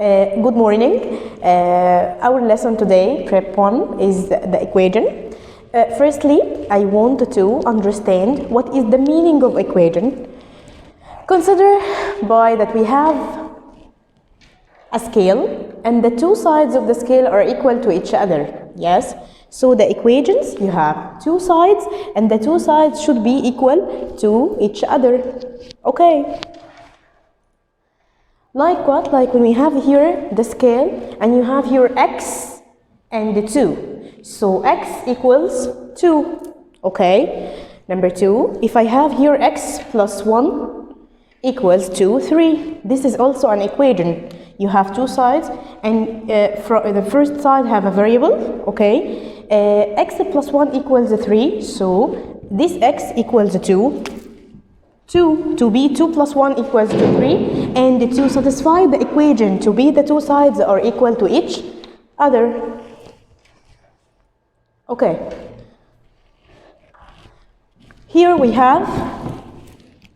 Good morning. Our lesson today, prep 1, is the equation. Firstly, I want to understand what is the meaning of equation. Consider that we have a scale and the two sides of the scale are equal to each other. Yes? So the equations, you have two sides and the two sides should be equal to each other. Okay. Like what? Like when we have here the scale and you have here x and the 2. So x equals 2. Okay. Number 2, if I have here x plus 1 equals 2, 3. This is also an equation. You have two sides and the first side have a variable. Okay. X plus 1 equals 3. So this x equals 2. 2 to be 2 plus 1 equals to 3, and to satisfy the equation to be the two sides are equal to each other. Okay. Here we have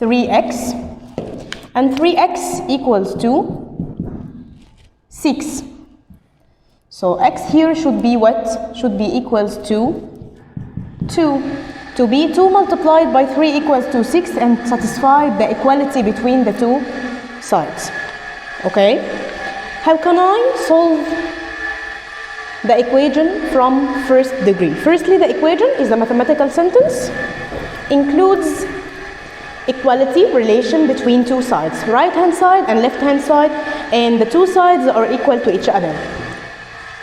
3x, and 3x equals to 6. So x here should be what? Should be equals to 2. To be 2 multiplied by 3 equals to 6 and satisfy the equality between the two sides. Okay? How can I solve the equation from first degree? Firstly, the equation is a mathematical sentence, includes equality relation between two sides, right hand side and left hand side, and the two sides are equal to each other.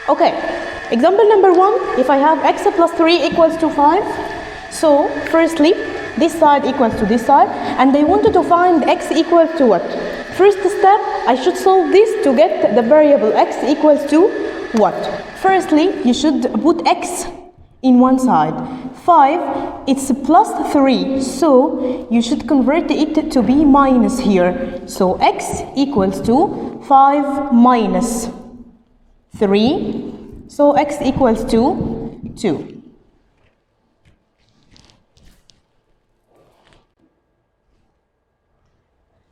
Okay, example number 1, if I have x plus 3 equals to 5, so, firstly, this side equals to this side, and I wanted to find x equals to what? First step, I should solve this to get the variable x equals to what? Firstly, you should put x in one side. 5, it's plus 3, so you should convert it to be minus here. So, x equals to 5 minus 3, so x equals to 2.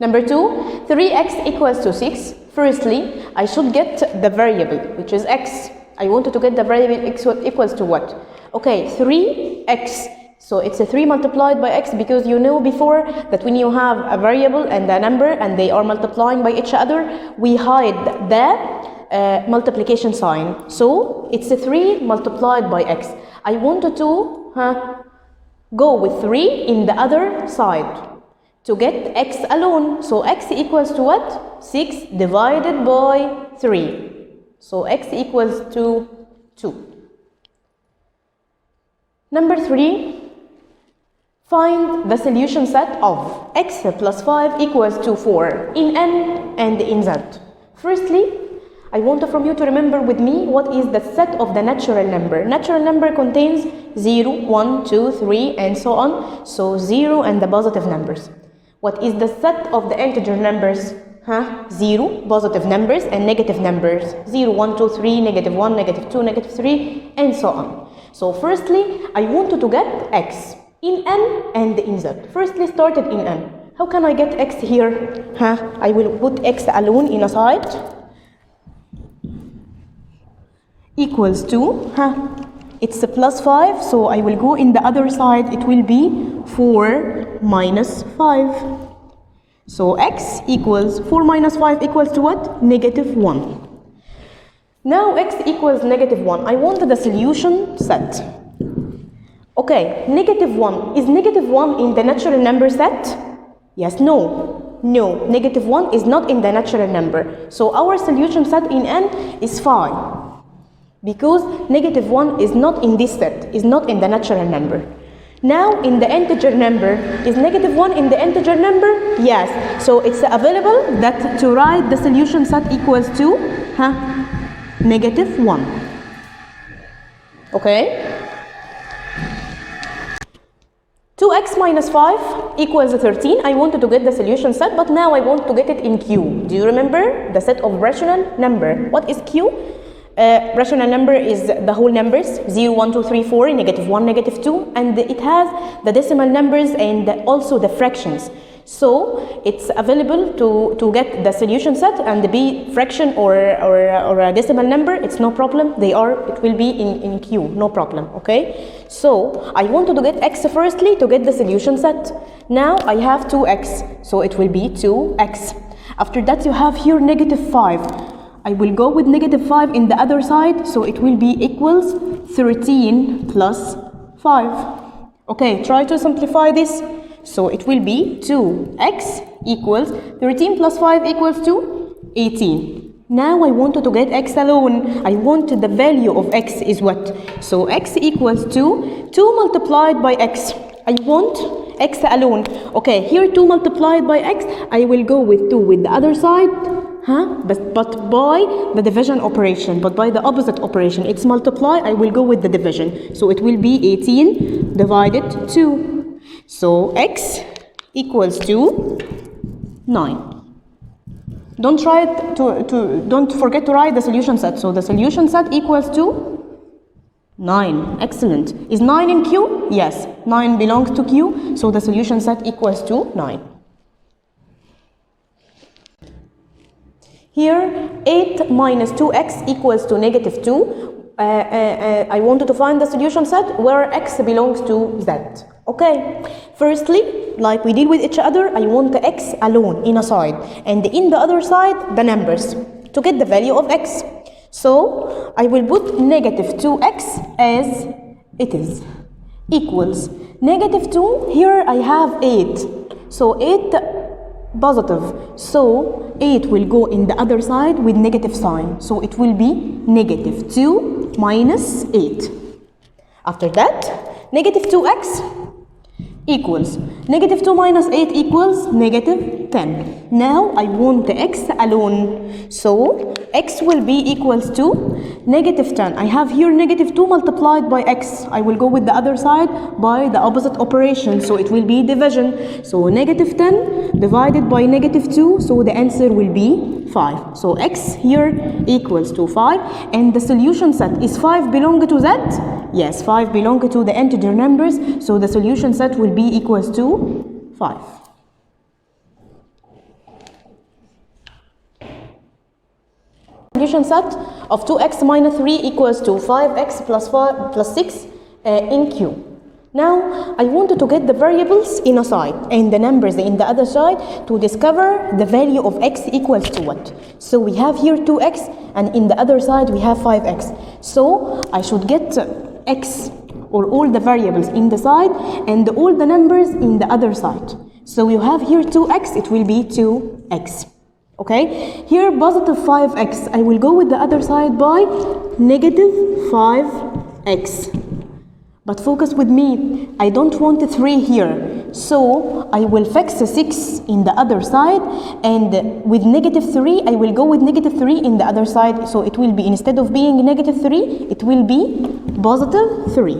Number 2, 3x equals to 6. Firstly, I should get the variable, which is x. I wanted to get the variable x equals to what? Okay, 3x. So it's a 3 multiplied by x, because you know before that when you have a variable and a number and they are multiplying by each other, we hide the multiplication sign. So it's a 3 multiplied by x. I wanted to go with 3 in the other side to get x alone. So x equals to what? 6 divided by 3. So x equals to 2. Number 3, find the solution set of x plus 5 equals to 4 in n and in z. Firstly, I want from you to remember with me what is the set of the natural number. Natural number contains 0, 1, 2, 3, and so on. So 0 and the positive numbers. What is the set of the integer numbers? 0, positive numbers, and negative numbers. 0, 1, 2, 3, negative 1, negative 2, negative 3, and so on. So firstly, I wanted to get x in n and in z. Firstly, started in n. How can I get x here? I will put x alone in a side. Equals to, it's a plus 5, so I will go in the other side. It will be 4 minus 5. So x equals 4 minus 5 equals to what? Negative 1. Now x equals negative 1. I wanted the solution set. Okay, negative 1. Is negative 1 in the natural number set? Yes, no. No, negative 1 is not in the natural number. So our solution set in n is 5. Because negative 1 is not in this set, is not in the natural number. Now in the integer number, is negative 1 in the integer number? Yes. So it's available that to write the solution set equals to negative 1. Okay? 2x minus 5 equals 13. I wanted to get the solution set, but now I want to get it in Q. Do you remember the set of rational number? What is Q? Rational number is the whole numbers 0, 1, 2, 3, 4, negative 1, negative 2, and it has the decimal numbers and also the fractions. So it's available to get the solution set and be fraction or a decimal number. It's no problem. It will be in Q, no problem. Okay. So I wanted to get x firstly to get the solution set. Now I have 2x, so it will be 2x. After that you have here -5. I will go with -5 in the other side, so it will be equals 13 plus 5. Okay, try to simplify this. So it will be 2x equals 13 plus 5 equals to 18. Now I wanted to get x alone. I wanted the value of x is what? So x equals to 2 multiplied by x. I want x alone. Okay, here 2 multiplied by x, I will go with 2 with the other side. But by the division operation, but by the opposite operation. It's multiply, I will go with the division. So it will be 18 divided 2. So x equals to 9. Don't forget to write the solution set. So the solution set equals to 9. Excellent. Is 9 in Q? Yes. 9 belongs to Q. So the solution set equals to 9. Here, 8 minus 2x equals to -2. I wanted to find the solution set where x belongs to z. Okay. Firstly, like we did with each other, I want the x alone in a side. And in the other side, the numbers to get the value of x. So, I will put -2x as it is. Equals -2. Here I have 8. So, 8 positive. So 8 will go in the other side with negative sign. So it will be -2 minus 8. After that, -2x equals -2 minus 8 equals -10. Now I want the x alone. So x will be equals to -10. I have here -2 multiplied by x. I will go with the other side by the opposite operation. So it will be division. So -10 divided by -2. So the answer will be 5. So x here equals to 5. And the solution set is 5 belong to z? Yes, 5 belong to the integer numbers. So the solution set will be equals to 5. Solution set of 2x minus 3 equals to 5x plus 5 plus 6 in Q. Now, I wanted to get the variables in a side and the numbers in the other side to discover the value of x equals to what. So we have here 2x and in the other side we have 5x. So I should get x or all the variables in the side and all the numbers in the other side. So you have here 2x, it will be 2x. Okay, here positive 5x, I will go with the other side by -5x. But focus with me, I don't want a 3 here. So I will fix a 6 in the other side and with -3, I will go with -3 in the other side. So it will be, instead of being -3, it will be +3.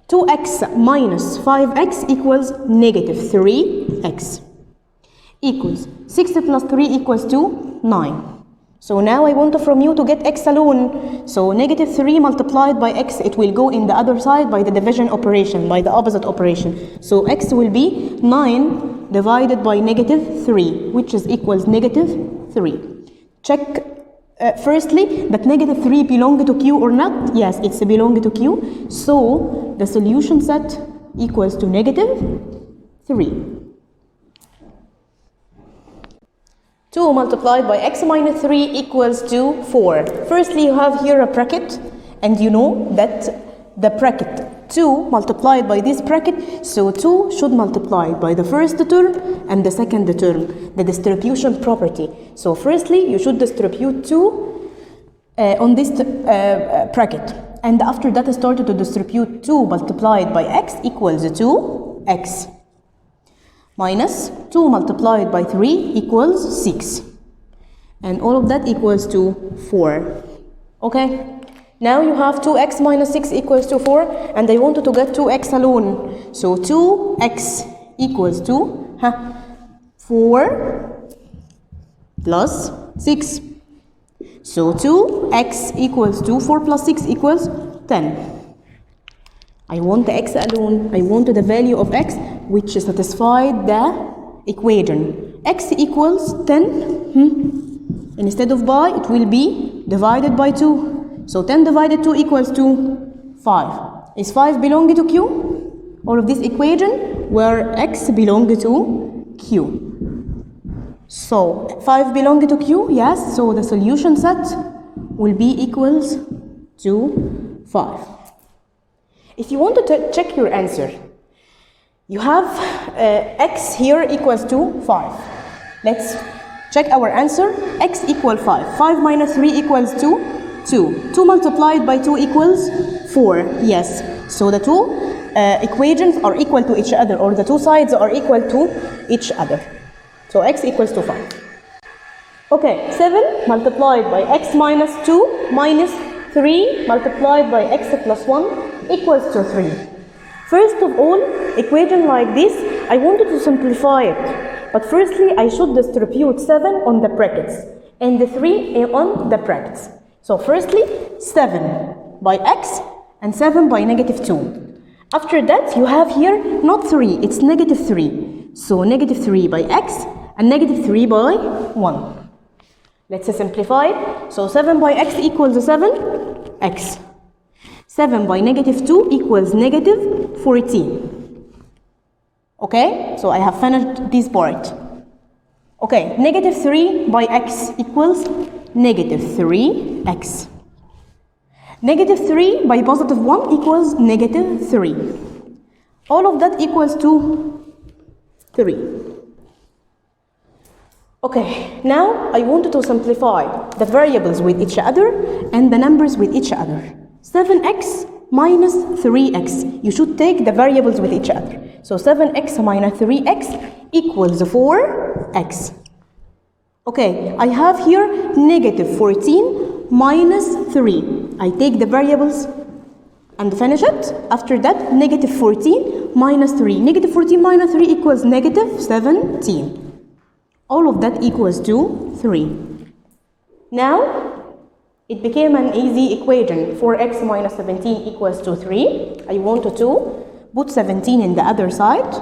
2x minus 5x equals -3x. Equals 6 plus 3 equals to 9. So now I want from you to get x alone. So -3 multiplied by x, it will go in the other side by the division operation, by the opposite operation. So x will be 9 divided by -3, which is equals -3. Check firstly that -3 belong to Q or not. Yes, it's belong to Q. So the solution set equals to -3. 2 multiplied by x minus 3 equals to 4. Firstly, you have here a bracket, and you know that the bracket 2 multiplied by this bracket, so 2 should multiply by the first term and the second term, the distribution property. So firstly, you should distribute 2 on this bracket, and after that I started to distribute 2 multiplied by x equals 2x. Minus 2 multiplied by 3 equals 6. And all of that equals to 4. Okay? Now you have 2x minus 6 equals to 4. And I wanted to get 2x alone. So 2x equals to 4 plus 6. So 2x equals to 4 plus 6 equals 10. I want the x alone. I want the value of x which satisfied the equation. X equals 10. Instead of by, it will be divided by 2. So 10 divided 2 equals to 5. Is 5 belong to Q? All of this equation where x belong to Q. So 5 belong to Q, yes. So the solution set will be equals to 5. If you want to check your answer, you have x here equals to 5. Let's check our answer. X equal 5. 5 minus 3 equals to 2. 2 multiplied by 2 equals 4. Yes. So the two equations are equal to each other, or the two sides are equal to each other. So x equals to 5. Okay, 7 multiplied by x minus 2 minus 3 multiplied by x plus 1 equals to 3. First of all, equation like this, I wanted to simplify it. But firstly, I should distribute 7 on the brackets and the 3 on the brackets. So firstly, 7 by x and 7 by negative 2. After that, you have here not 3, it's negative 3. So negative 3 by x and negative 3 by 1. Let's simplify it. So 7 by x equals 7, x. 7 by negative 2 equals negative 14. Okay, so I have finished this part. Okay, negative 3 by x equals negative 3x. Negative 3 by positive 1 equals negative 3. All of that equals to 3. Okay, now I wanted to simplify the variables with each other and the numbers with each other. 7x minus 3x. You should take the variables with each other. So 7x minus 3x equals 4x. Okay, I have here negative 14 minus 3. I take the variables and finish it. After that, negative 14 minus 3. Negative 14 minus 3 equals negative 17. All of that equals to 3. Now, it became an easy equation. 4x minus 17 equals to 3. I wanted to put 17 in the other side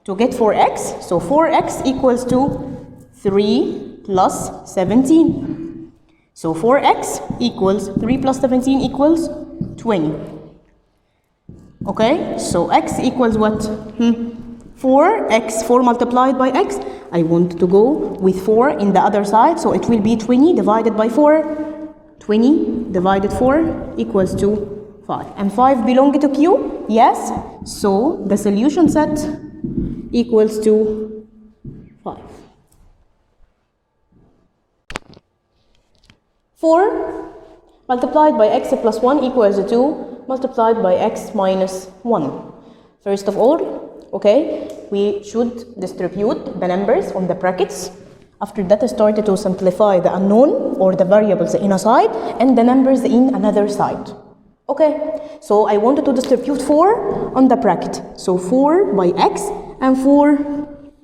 to get 4x. So 4x equals to 3 plus 17. So 4x equals 3 plus 17 equals 20. Okay, so x equals what? 4x, 4 multiplied by x. I want to go with 4 in the other side, so it will be 20 divided by 4. 20 divided 4 equals to 5. And 5 belong to Q? Yes. So the solution set equals to 5. 4 multiplied by x plus 1 equals to 2 multiplied by x minus 1. First of all, okay, we should distribute the numbers on the brackets. After that, I started to simplify the unknown or the variables in a side and the numbers in another side. Okay, so I wanted to distribute 4 on the bracket. So 4 by x and 4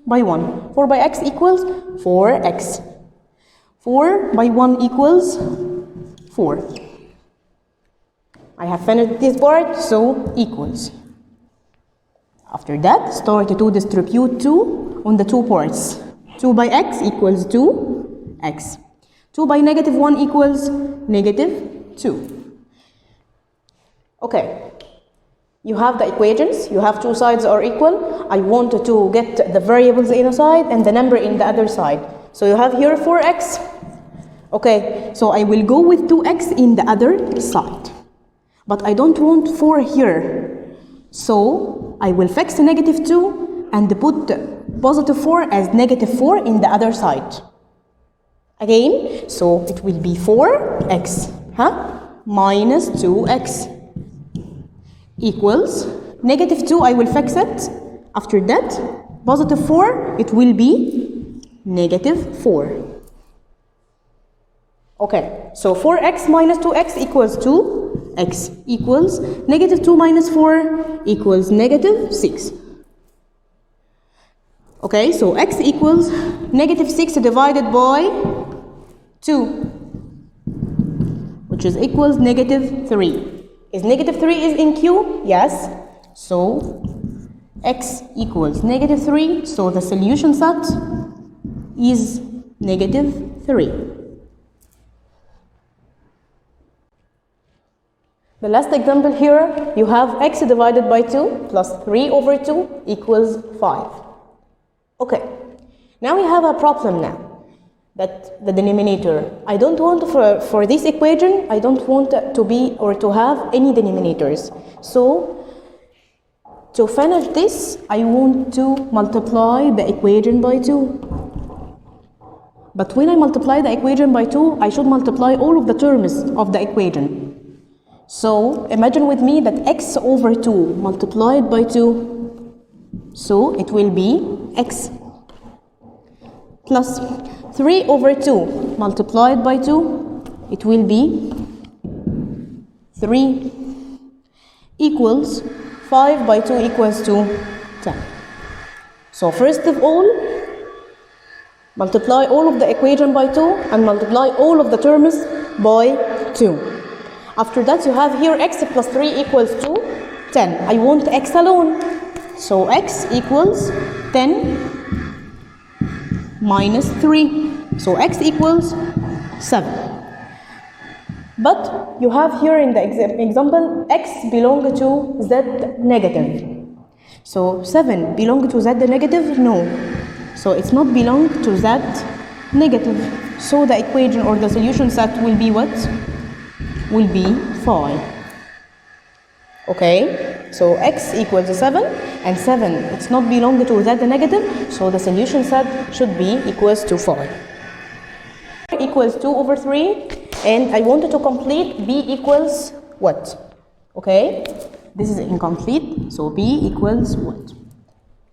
by 1. 4 by x equals 4x. 4 by 1 equals 4. I have finished this part, so equals. After that, start to distribute 2 on the two parts. 2 by x equals 2x. 2 by negative 1 equals negative 2. Okay. You have the equations. You have two sides are equal. I wanted to get the variables in a side and the number in the other side. So you have here 4x. Okay. So I will go with 2x in the other side. But I don't want 4 here. So I will fix the negative 2 and put positive 4 as negative 4 in the other side. Again, so it will be 4x minus 2x equals negative 2, I will fix it. After that, positive 4, it will be negative 4. Okay, so 4x minus 2x equals 2x equals negative 2 minus 4 equals negative 6. Okay, so x equals negative 6 divided by 2, which is equals negative 3. Is negative 3 is in Q? Yes. So x equals negative 3, so the solution set is negative 3. The last example here, you have x divided by 2 plus 3 over 2 equals 5. Okay, now we have a problem now. That the denominator, I don't want for this equation, I don't want to be or to have any denominators. So to finish this, I want to multiply the equation by 2. But when I multiply the equation by 2, I should multiply all of the terms of the equation. So imagine with me that x over 2 multiplied by 2. So it will be x plus 3 over 2 multiplied by 2, it will be 3 equals 5 by 2 equals to 10. So first of all, multiply all of the equation by 2 and multiply all of the terms by 2. After that, you have here x plus 3 equals to 10. I want x alone. So x equals 10 minus 3. So x equals 7. But you have here in the example, x belong to z negative. So 7 belong to z negative? No. So it's not belong to z negative. So the equation or the solution set will be what? Will be 5. Okay, so x equals 7 and 7, it's not belong to z negative, so the solution set should be equals to 5. Equals 2 over 3, and I wanted to complete b equals what? Okay, this is incomplete, so b equals what?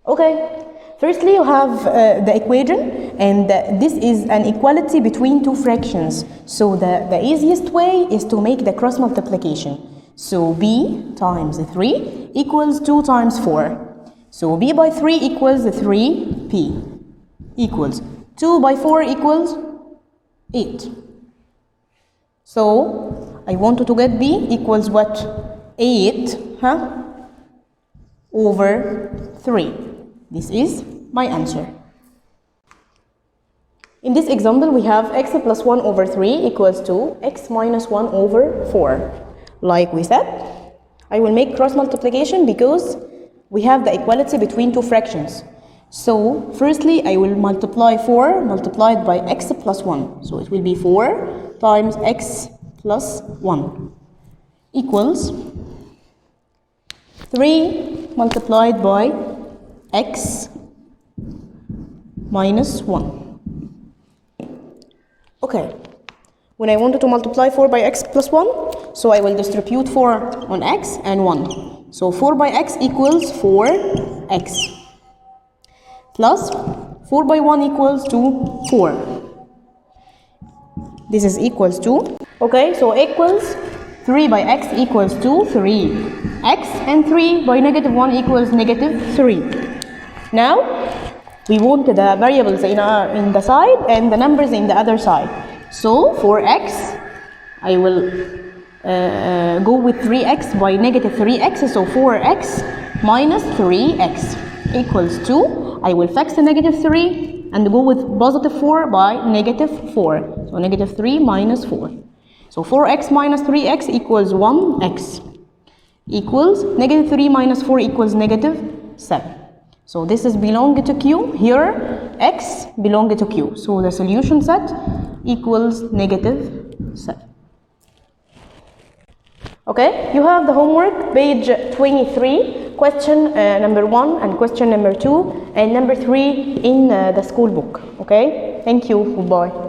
Okay, firstly you have the equation, and this is an equality between two fractions. So the easiest way is to make the cross multiplication. So b times 3 equals 2 times 4. So b by 3 equals 3p equals 2 by 4 equals 8. So I wanted to get b equals what? 8 over 3. This is my answer. In this example, we have x plus 1 over 3 equals to x minus 1 over 4. Like we said, I will make cross multiplication because we have the equality between two fractions. So firstly, I will multiply 4 multiplied by x plus 1. So it will be 4 times x plus 1 equals 3 multiplied by x minus 1. Okay, when I wanted to multiply 4 by x plus 1, so I will distribute 4 on x and 1. So 4 by x equals 4x plus 4 by 1 equals to 4. This is equals to, okay, so equals 3 by x equals to 3x, and 3 by negative 1 equals negative 3. Now, we want the variables in the side and the numbers in the other side. So, for x, I will go with 3x by negative 3x, so 4x minus 3x equals 2. I will fix the negative 3 and go with positive 4 by negative 4. So, negative 3 minus 4. So, 4x minus 3x equals 1x equals negative 3 minus 4 equals negative 7. So this is belong to Q. Here x belong to Q. So the solution set equals negative 7. Okay, you have the homework, page 23, question number 1 and question number 2 and number 3 in the school book. Okay, thank you, goodbye.